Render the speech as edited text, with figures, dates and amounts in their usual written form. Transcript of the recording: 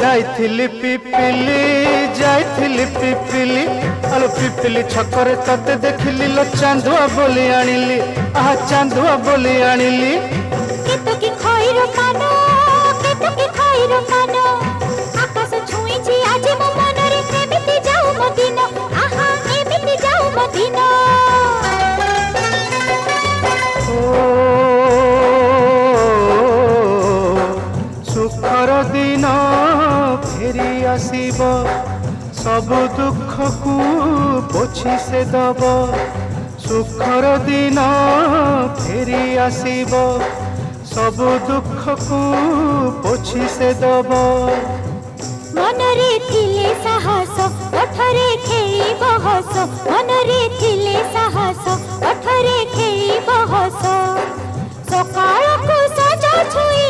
जाइथिली पिपिली जाइथिली पिपिली आलो पिपिली छकरे तते देखिली लो चांदुआ बोली आनिली आहा चांदुआ बोली आनिली केतो की खइरो कानो केतो की खइरो कानो आकाश छुईची आज मो मनरे एमिति जाऊ मो दिन आहा एमिति जाऊ मो दिन सुखर दिन फेरी आसीब सब दुख को पोछि से दब सुखर दिन फेरी आसीब सब दुख को पोछि से दब मनरे थिले साहस ओठरे खेई बहस मनरे थिले साहस ओठरे खेई बहस सकाळ को सजा छुई